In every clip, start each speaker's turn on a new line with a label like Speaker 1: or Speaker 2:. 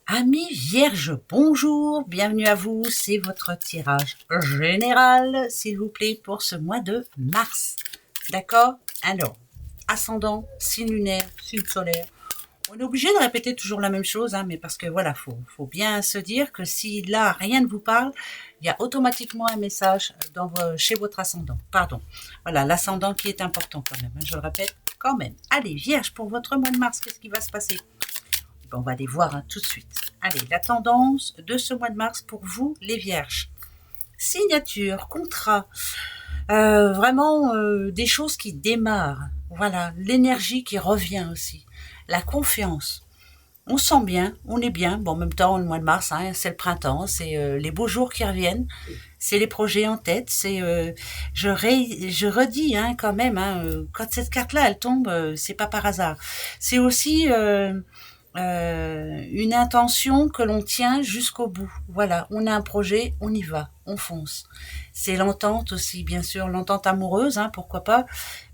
Speaker 1: Amis vierges, bonjour, bienvenue à vous, c'est votre tirage général, s'il vous plaît, pour ce mois de mars. D'accord? Alors, ascendant, signe lunaire, signe solaire. On est obligé de répéter toujours la même chose, hein, mais parce que voilà, faut bien se dire que si là, rien ne vous parle, il y a automatiquement un message chez votre ascendant. Pardon. Voilà, l'ascendant qui est important quand même, hein, je le répète quand même. Allez, vierge, pour votre mois de mars, qu'est-ce qui va se passer? On va les voir tout de suite. Allez, la tendance de ce mois de mars pour vous, les vierges. Signature, contrat, vraiment des choses qui démarrent. Voilà, l'énergie qui revient aussi. La confiance. On se sent bien, on est bien. Bon, en même temps, le mois de mars, hein, c'est le printemps, c'est les beaux jours qui reviennent, c'est les projets en tête. Je redis hein, quand même, hein, quand cette carte-là, elle tombe, c'est pas par hasard. C'est aussi une intention que l'on tient jusqu'au bout. Voilà, on a un projet, on y va, on fonce. C'est l'entente aussi, bien sûr, l'entente amoureuse, hein, pourquoi pas.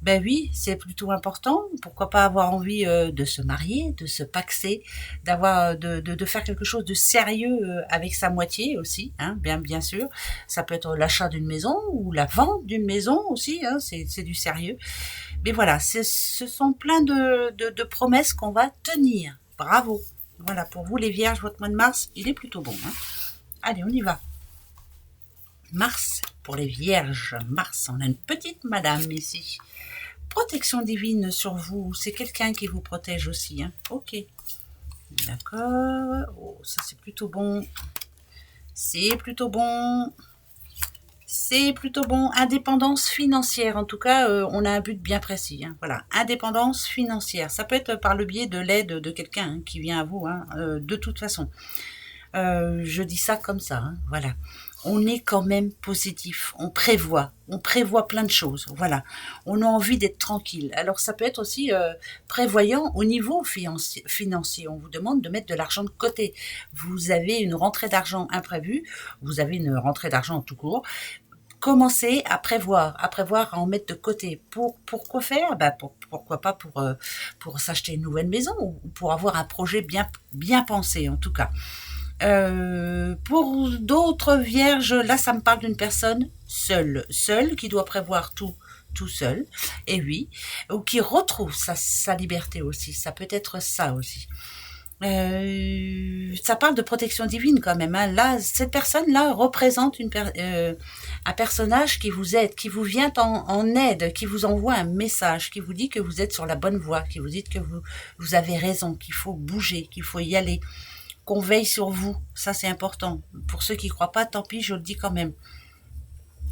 Speaker 1: Ben oui, c'est plutôt important. Pourquoi pas avoir envie de se marier, de se paxer, d'avoir de faire quelque chose de sérieux avec sa moitié aussi, hein, bien sûr. Ça peut être l'achat d'une maison ou la vente d'une maison aussi, hein, c'est du sérieux. Mais voilà, ce sont plein de promesses qu'on va tenir. Bravo. Voilà, pour vous les vierges, votre mois de mars, il est plutôt bon. Hein. Allez, on y va. Mars, pour les vierges. Mars, on a une petite madame ici. Protection divine sur vous. C'est quelqu'un qui vous protège aussi. Hein. Ok. D'accord. Oh, ça c'est plutôt bon. C'est plutôt bon. C'est plutôt bon. Indépendance financière. En tout cas, on a un but bien précis. Hein. Voilà. Indépendance financière. Ça peut être par le biais de l'aide de quelqu'un hein, qui vient à vous. Hein, de toute façon. Je dis ça comme ça. Hein. Voilà. On est quand même positif. On prévoit plein de choses. Voilà. On a envie d'être tranquille. Alors ça peut être aussi prévoyant au niveau financier. On vous demande de mettre de l'argent de côté. Vous avez une rentrée d'argent imprévue. Vous avez une rentrée d'argent tout court. Commencez à prévoir, à en mettre de côté. Pour quoi faire? Pourquoi pas pour s'acheter une nouvelle maison ou pour avoir un projet bien pensé en tout cas. Pour d'autres vierges, là ça me parle d'une personne seule qui doit prévoir tout seul, et oui, ou qui retrouve sa liberté aussi. Ça peut être ça aussi. Ça parle de protection divine quand même. Hein. Là, cette personne-là représente un personnage qui vous aide, qui vous vient en aide, qui vous envoie un message, qui vous dit que vous êtes sur la bonne voie, qui vous dit que vous avez raison, qu'il faut bouger, qu'il faut y aller, qu'on veille sur vous. Ça, c'est important. Pour ceux qui ne croient pas, tant pis, je le dis quand même.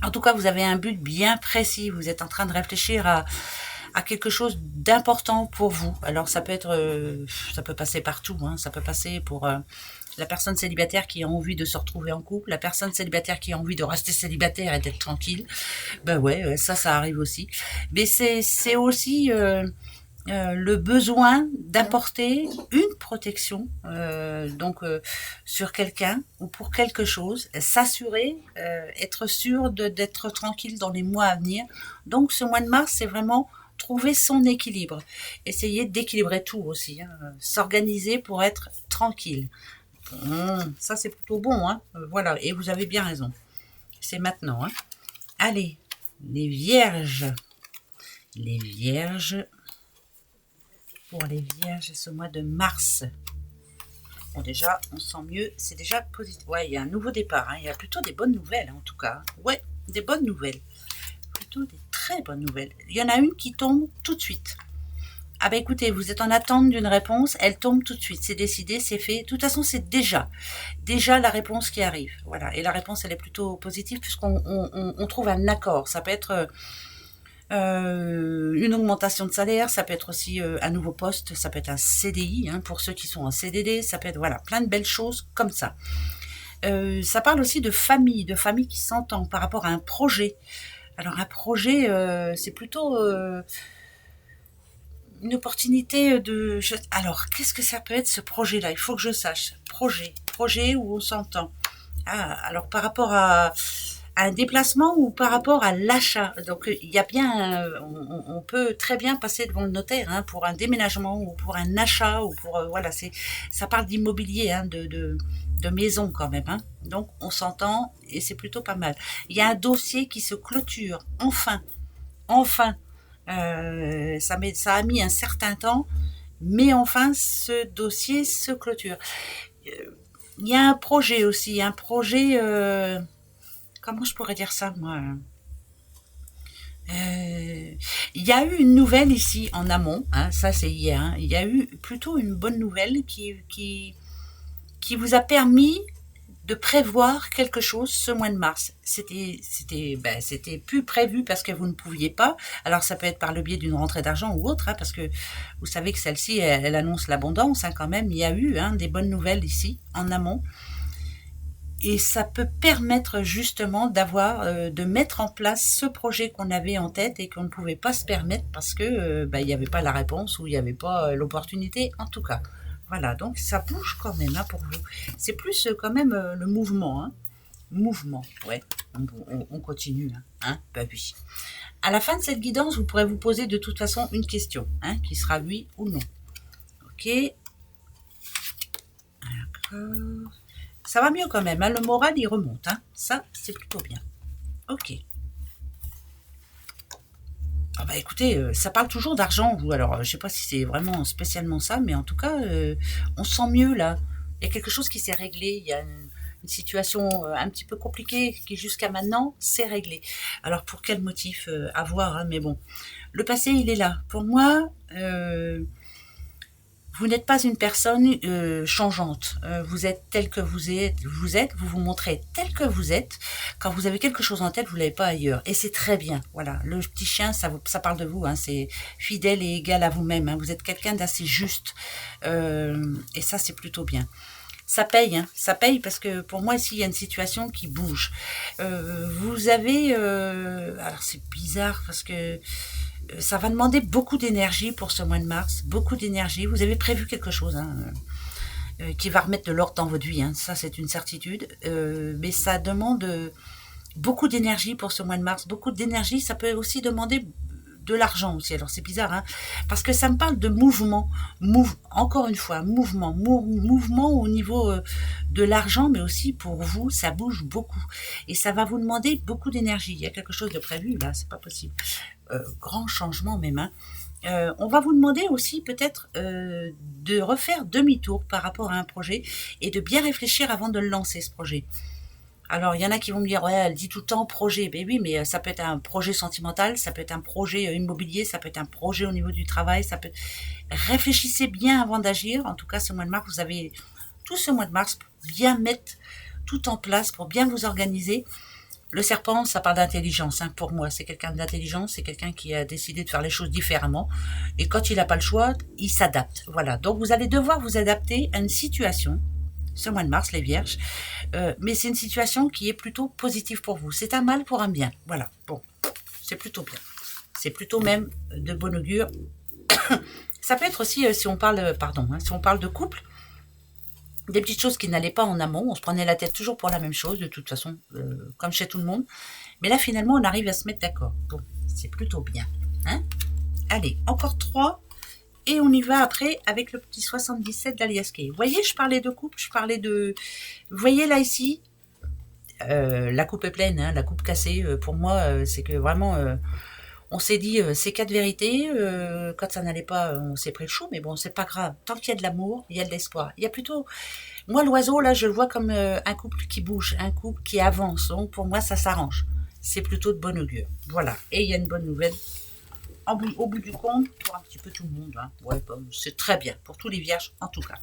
Speaker 1: En tout cas, vous avez un but bien précis. Vous êtes en train de réfléchir à quelque chose d'important pour vous. Alors ça peut être, ça peut passer partout. Hein. Ça peut passer pour la personne célibataire qui a envie de se retrouver en couple, la personne célibataire qui a envie de rester célibataire et d'être tranquille. Ben ouais, ça arrive aussi. Mais c'est aussi le besoin d'apporter une protection sur quelqu'un ou pour quelque chose, s'assurer, être sûr d'être tranquille dans les mois à venir. Donc ce mois de mars, c'est vraiment trouver son équilibre, essayer d'équilibrer tout aussi, hein, s'organiser pour être tranquille. Ça c'est plutôt bon, hein. Voilà, et vous avez bien raison. C'est maintenant. Hein. Allez, les vierges. Les vierges. Pour les vierges, ce mois de mars. Bon, déjà, on sent mieux, c'est déjà positif. Ouais, il y a un nouveau départ, hein. Il y a plutôt des bonnes nouvelles, hein, en tout cas. Ouais, des bonnes nouvelles. Plutôt des très bonnes nouvelles. Il y en a une qui tombe tout de suite. Ah ben écoutez, vous êtes en attente d'une réponse, elle tombe tout de suite, c'est décidé, c'est fait. De toute façon, c'est déjà la réponse qui arrive. Voilà, et la réponse, elle est plutôt positive puisqu'on trouve un accord. Ça peut être une augmentation de salaire, ça peut être aussi un nouveau poste, ça peut être un CDI hein, pour ceux qui sont en CDD, ça peut être voilà plein de belles choses comme ça. Ça parle aussi de famille qui s'entend par rapport à un projet. Alors un projet, c'est plutôt une opportunité de... Alors qu'est-ce que ça peut être ce projet-là? Il faut que je sache. Projet où on s'entend. Ah, alors par rapport un déplacement ou par rapport à l'achat. Donc il y a bien, on peut très bien passer devant le notaire hein, pour un déménagement ou pour un achat ou pour voilà, ça parle d'immobilier, hein, de maison quand même. Hein. Donc on s'entend et c'est plutôt pas mal. Il y a un dossier qui se clôture enfin, enfin. Ça a mis un certain temps, mais enfin ce dossier se clôture. Il y a un projet aussi, un projet. Comment je pourrais dire ça, moi il y a eu une nouvelle ici en amont, hein, ça c'est hier, hein, il y a eu plutôt une bonne nouvelle qui vous a permis de prévoir quelque chose ce mois de mars. C'était plus prévu parce que vous ne pouviez pas. Alors ça peut être par le biais d'une rentrée d'argent ou autre, hein, parce que vous savez que celle-ci, elle annonce l'abondance hein, quand même. Il y a eu hein, des bonnes nouvelles ici en amont. Et ça peut permettre justement de mettre en place ce projet qu'on avait en tête et qu'on ne pouvait pas se permettre parce que il n'y avait pas la réponse ou il n'y avait pas l'opportunité en tout cas. Voilà, donc ça bouge quand même hein, pour vous. C'est plus quand même le mouvement. Hein. Mouvement, ouais, on continue. Hein, bah oui. À la fin de cette guidance, vous pourrez vous poser de toute façon une question, hein, qui sera oui ou non. Ok. D'accord. Ça va mieux quand même, hein, le moral il remonte, hein. Ça c'est plutôt bien. Ok. Ah bah écoutez, ça parle toujours d'argent, vous. Alors, je sais pas si c'est vraiment spécialement ça, mais en tout cas, on se sent mieux là. Il y a quelque chose qui s'est réglé. Il y a une situation un petit peu compliquée qui jusqu'à maintenant s'est réglée. Alors pour quel motif à voir, hein, mais bon. Le passé, il est là. Pour moi, vous n'êtes pas une personne changeante. Vous êtes tel que vous vous montrez tel que vous êtes. Quand vous avez quelque chose en tête, vous ne l'avez pas ailleurs. Et c'est très bien. Voilà, le petit chien, ça parle de vous. Hein, c'est fidèle et égal à vous-même. Hein. Vous êtes quelqu'un d'assez juste. Et ça, c'est plutôt bien. Ça paye, hein. Ça paye parce que pour moi ici il y a une situation qui bouge. Vous avez, alors c'est bizarre parce que ça va demander beaucoup d'énergie pour ce mois de mars, beaucoup d'énergie. Vous avez prévu quelque chose hein, qui va remettre de l'ordre dans votre vie, hein. Ça c'est une certitude. Mais ça demande beaucoup d'énergie pour ce mois de mars. Beaucoup d'énergie, ça peut aussi demander de l'argent aussi. Alors c'est bizarre, hein, parce que ça me parle de mouvement. Encore une fois, mouvement au niveau de l'argent, mais aussi pour vous, ça bouge beaucoup. Et ça va vous demander beaucoup d'énergie. Il y a quelque chose de prévu, là, c'est pas possible. Grand changement même, hein. On va vous demander aussi peut-être de refaire demi-tour par rapport à un projet et de bien réfléchir avant de le lancer, ce projet. Alors, il y en a qui vont me dire, ouais, elle dit tout le temps projet. Ben oui, mais ça peut être un projet sentimental, ça peut être un projet immobilier, ça peut être un projet au niveau du travail, ça peut... Réfléchissez bien avant d'agir. En tout cas, ce mois de mars, vous avez tout ce mois de mars pour bien mettre tout en place, pour bien vous organiser. Le serpent, ça parle d'intelligence. Hein, pour moi, c'est quelqu'un d'intelligence, c'est quelqu'un qui a décidé de faire les choses différemment. Et quand il n'a pas le choix, il s'adapte. Voilà. Donc, vous allez devoir vous adapter à une situation. Ce mois de mars, les vierges. Mais c'est une situation qui est plutôt positive pour vous. C'est un mal pour un bien. Voilà. Bon, c'est plutôt bien. C'est plutôt même de bon augure. Ça peut être aussi, si on parle, si on parle de couple, des petites choses qui n'allaient pas en amont. On se prenait la tête toujours pour la même chose, de toute façon, comme chez tout le monde. Mais là, finalement, on arrive à se mettre d'accord. Bon, c'est plutôt bien. Hein. Allez, encore 3. Et on y va après avec le petit 77 d'Aliaskey. Vous voyez, je parlais de coupe, je parlais de... Vous voyez là ici, la coupe est pleine, hein, la coupe cassée. Pour moi, c'est que vraiment, on s'est dit, c'est 4 vérités. Quand ça n'allait pas, on s'est pris le chou, mais bon, c'est pas grave. Tant qu'il y a de l'amour, il y a de l'espoir. Il y a plutôt... Moi, l'oiseau, là, je le vois comme un couple qui bouge, un couple qui avance. Donc, pour moi, ça s'arrange. C'est plutôt de bon augure. Voilà. Et il y a une bonne nouvelle. Au bout du compte, pour un petit peu tout le monde. Hein. Ouais, bon, c'est très bien, pour tous les vierges en tout cas.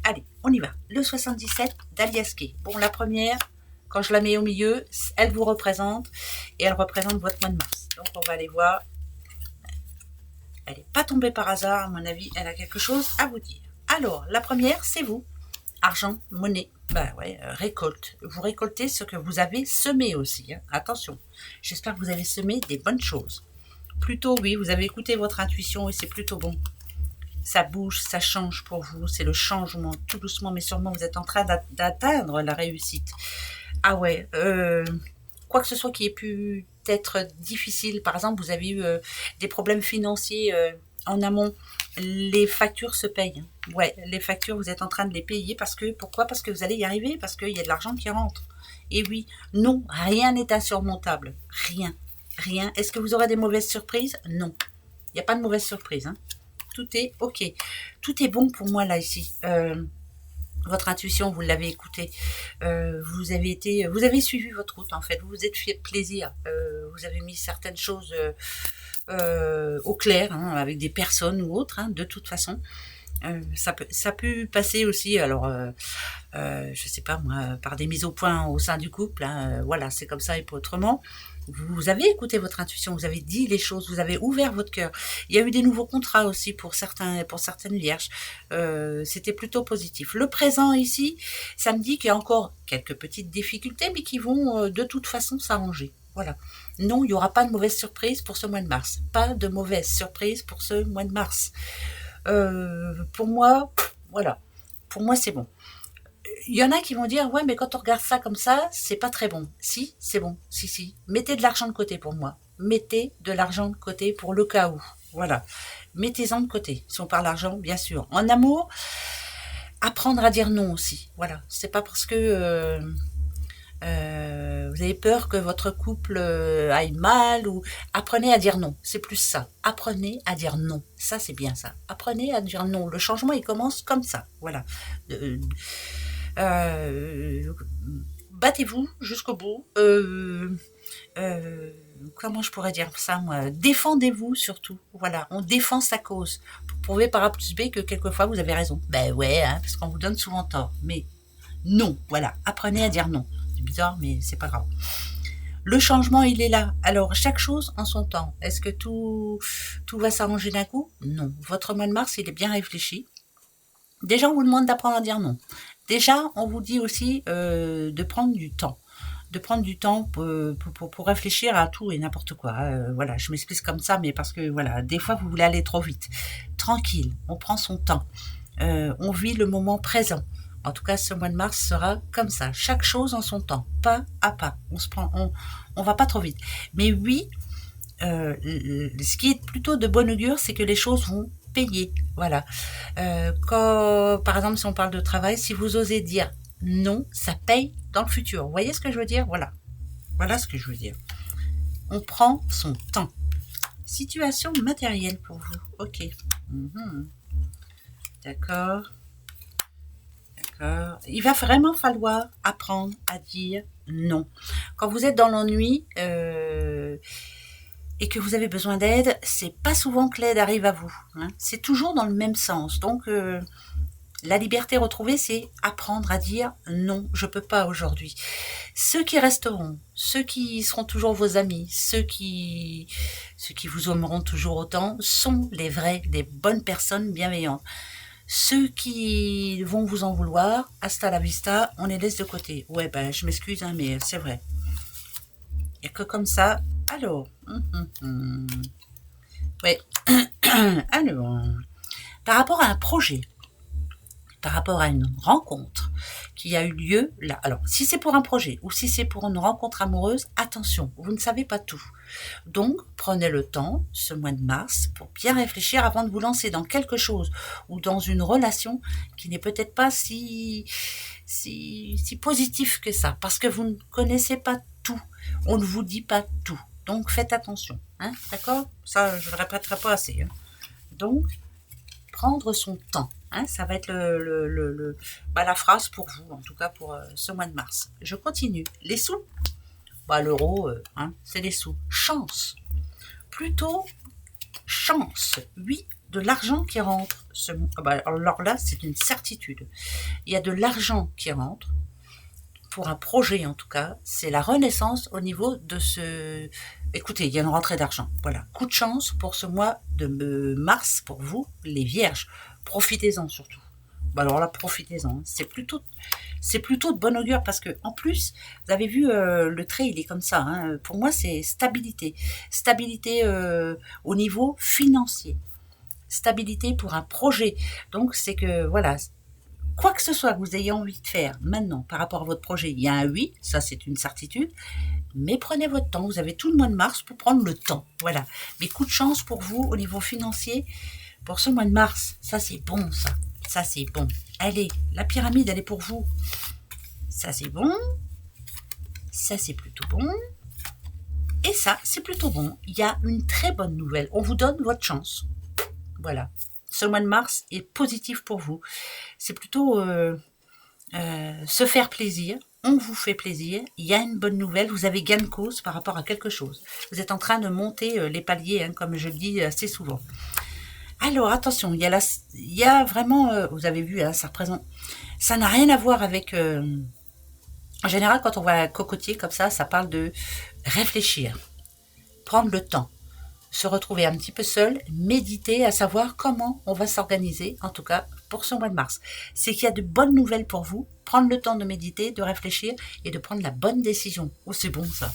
Speaker 1: Allez, on y va. Le 77 d'Aliaskey. Bon, la première, quand je la mets au milieu, elle vous représente et elle représente votre mois de mars. Donc, on va aller voir. Elle n'est pas tombée par hasard, à mon avis, elle a quelque chose à vous dire. Alors, la première, c'est vous. Argent, monnaie, bah ouais, récolte. Vous récoltez ce que vous avez semé aussi. Hein. Attention, j'espère que vous avez semé des bonnes choses. Plutôt, oui, vous avez écouté votre intuition et c'est plutôt bon. Ça bouge, ça change pour vous, c'est le changement. Tout doucement, mais sûrement, vous êtes en train d'atteindre la réussite. Ah ouais, quoi que ce soit qui ait pu être difficile. Par exemple, vous avez eu des problèmes financiers en amont. Les factures se payent. Ouais, les factures, vous êtes en train de les payer parce que, pourquoi? Parce que vous allez y arriver, parce qu'il y a de l'argent qui rentre. Et oui, non, rien n'est insurmontable. Rien. Rien. Est-ce que vous aurez des mauvaises surprises? Non. Il n'y a pas de mauvaises surprises. Hein. Tout est OK. Tout est bon pour moi là, ici. Votre intuition, vous l'avez écoutée. Vous avez suivi votre route en fait. Vous vous êtes fait plaisir. Vous avez mis certaines choses au clair, hein, avec des personnes ou autres, hein, de toute façon. Ça peut passer aussi, alors, je sais pas moi, par des mises au point au sein du couple. Hein, voilà, c'est comme ça et pas autrement. Vous avez écouté votre intuition, vous avez dit les choses, vous avez ouvert votre cœur. Il y a eu des nouveaux contrats aussi pour certaines vierges. C'était plutôt positif. Le présent ici, ça me dit qu'il y a encore quelques petites difficultés, mais qui vont de toute façon s'arranger. Voilà. Non, il n'y aura pas de mauvaise surprise pour ce mois de mars. Pas de mauvaise surprise pour ce mois de mars. Pour moi, voilà. Pour moi, c'est bon. Il y en a qui vont dire, ouais, mais quand on regarde ça comme ça, c'est pas très bon. Si, c'est bon. Si. Mettez de l'argent de côté pour moi. Mettez de l'argent de côté pour le cas où. Voilà. Mettez-en de côté. Si on parle argent, bien sûr. En amour, apprendre à dire non aussi. Voilà. C'est pas parce que vous avez peur que votre couple aille mal ou apprenez à dire non. C'est plus ça. Apprenez à dire non. Ça, c'est bien ça. Apprenez à dire non. Le changement, il commence comme ça. Voilà. Battez-vous jusqu'au bout. Comment je pourrais dire ça, moi? Défendez-vous surtout. Voilà, on défend sa cause. Pour prouver par A plus B que quelquefois vous avez raison. Ben ouais, hein, parce qu'on vous donne souvent tort. Mais non, voilà, apprenez à dire non. C'est bizarre, mais c'est pas grave. Le changement, il est là. Alors, chaque chose en son temps. Est-ce que tout va s'arranger d'un coup? Non. Votre mois de mars, il est bien réfléchi. Déjà, on vous demande d'apprendre à dire non. Déjà, on vous dit aussi de prendre du temps. De prendre du temps pour réfléchir à tout et n'importe quoi. Voilà, je m'explique comme ça, mais parce que voilà, des fois, vous voulez aller trop vite. Tranquille, on prend son temps. On vit le moment présent. En tout cas, ce mois de mars sera comme ça. Chaque chose en son temps, pas à pas. On va pas trop vite. Mais oui, ce qui est plutôt de bon augure, c'est que les choses vont payer. Voilà. Quand, par exemple, si on parle de travail, si vous osez dire non, ça paye dans le futur. Vous voyez ce que je veux dire? Voilà. Voilà ce que je veux dire. On prend son temps. Situation matérielle pour vous. Ok. D'accord. D'accord. Il va vraiment falloir apprendre à dire non. Quand vous êtes dans l'ennui et que vous avez besoin d'aide, c'est pas souvent que l'aide arrive à vous. Hein. C'est toujours dans le même sens. Donc, la liberté retrouvée, c'est apprendre à dire non, je peux pas aujourd'hui. Ceux qui resteront, ceux qui seront toujours vos amis, ceux qui vous aimeront toujours autant, sont les vrais, les bonnes personnes bienveillantes. Ceux qui vont vous en vouloir, hasta la vista, on les laisse de côté. Ouais, ben, je m'excuse, hein, mais c'est vrai. Et que comme ça, alors, ouais, alors, par rapport à un projet, par rapport à une rencontre qui a eu lieu là. Alors, si c'est pour un projet ou si c'est pour une rencontre amoureuse, attention, vous ne savez pas tout. Donc, prenez le temps, ce mois de mars, pour bien réfléchir avant de vous lancer dans quelque chose ou dans une relation qui n'est peut-être pas si positif que ça, parce que vous ne connaissez pas tout. On ne vous dit pas tout. Donc, faites attention. Hein, d'accord? Ça, je ne le répéterai pas assez. Hein. Donc, prendre son temps. Hein, ça va être la phrase pour vous, en tout cas pour ce mois de mars. Je continue. Les sous, l'euro, c'est les sous. Chance. Plutôt chance. Oui, de l'argent qui rentre. Alors là, c'est une certitude. Il y a de l'argent qui rentre. Pour un projet, en tout cas, c'est la renaissance au niveau de ce... Écoutez, il y a une rentrée d'argent. Voilà. Coup de chance pour ce mois de mars, pour vous, les vierges. Profitez-en surtout. Alors là, profitez-en. Hein. C'est plutôt de bon augure parce que en plus, vous avez vu le trait, il est comme ça. Hein. Pour moi, c'est stabilité. Stabilité au niveau financier. Stabilité pour un projet. Donc, c'est que, voilà, quoi que ce soit que vous ayez envie de faire maintenant par rapport à votre projet, il y a un oui, ça c'est une certitude. mais prenez votre temps. Vous avez tout le mois de mars pour prendre le temps. Voilà. Mais coup de chance pour vous au niveau financier pour ce mois de mars. Ça, c'est bon, ça. Ça, c'est bon. Allez, la pyramide, elle est pour vous. Ça, c'est bon. Ça, c'est plutôt bon. Et ça, c'est plutôt bon. Il y a une très bonne nouvelle. On vous donne votre chance. Voilà. Ce mois de mars est positif pour vous. C'est plutôt se faire plaisir. On vous fait plaisir. Il y a une bonne nouvelle. Vous avez gain de cause par rapport à quelque chose. Vous êtes en train de monter les paliers, hein, comme je le dis assez souvent. Alors, attention, il y a vraiment... vous avez vu, hein, ça représente... Ça n'a rien à voir avec... en général, quand on voit un cocotier comme ça parle de réfléchir, prendre le temps, se retrouver un petit peu seul, méditer, à savoir comment on va s'organiser, en tout cas pour ce mois de mars. C'est qu'il y a de bonnes nouvelles pour vous, prendre le temps de méditer, de réfléchir et de prendre la bonne décision. Oh, c'est bon ça.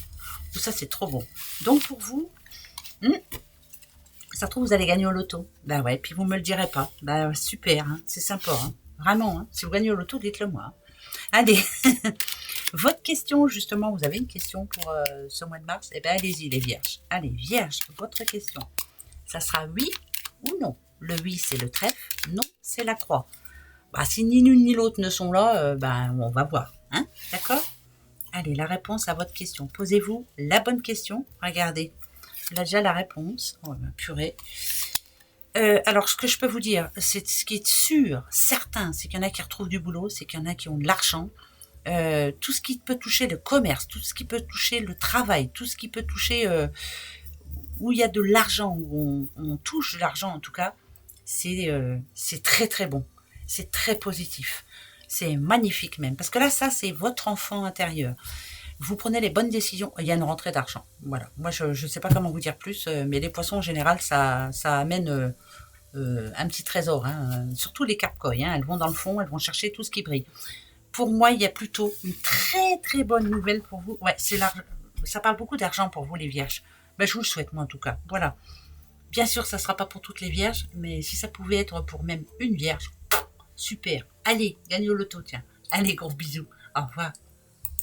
Speaker 1: Oh, ça, c'est trop bon. Donc pour vous, ça se trouve, vous allez gagner au loto. Bah ouais, puis vous me le direz pas. Bah super, hein, c'est sympa. Hein. Vraiment, hein, si vous gagnez au loto, dites-le moi. Hein. Allez, votre question, justement, vous avez une question pour ce mois de mars? Eh bien, allez-y, les vierges. Allez, vierge, votre question. Ça sera oui ou non? Le oui, c'est le trèfle. Non, c'est la croix. Bah, si ni l'une ni l'autre ne sont là, on va voir. Hein, d'accord? Allez, la réponse à votre question. Posez-vous la bonne question. Regardez, là déjà la réponse. Oh, purée. Alors, ce que je peux vous dire, c'est ce qui est sûr, certain, c'est qu'il y en a qui retrouvent du boulot, c'est qu'il y en a qui ont de l'argent. Tout ce qui peut toucher le commerce, tout ce qui peut toucher le travail, tout ce qui peut toucher où il y a de l'argent, où on touche de l'argent en tout cas, c'est très très bon. C'est très positif. C'est magnifique même. Parce que là, ça, c'est votre enfant intérieur. Vous prenez les bonnes décisions, il y a une rentrée d'argent. Voilà. Moi, je ne sais pas comment vous dire plus, mais les poissons, en général, ça amène un petit trésor. Hein. Surtout les carpcoïs, hein. Elles vont dans le fond, elles vont chercher tout ce qui brille. Pour moi, il y a plutôt une très, très bonne nouvelle pour vous. Ouais, ça parle beaucoup d'argent pour vous, les vierges. Ben, je vous le souhaite, moi, en tout cas. Voilà. Bien sûr, ça ne sera pas pour toutes les vierges, mais si ça pouvait être pour même une vierge, super. Allez, gagnez au loto, tiens. Allez, gros bisous. Au revoir.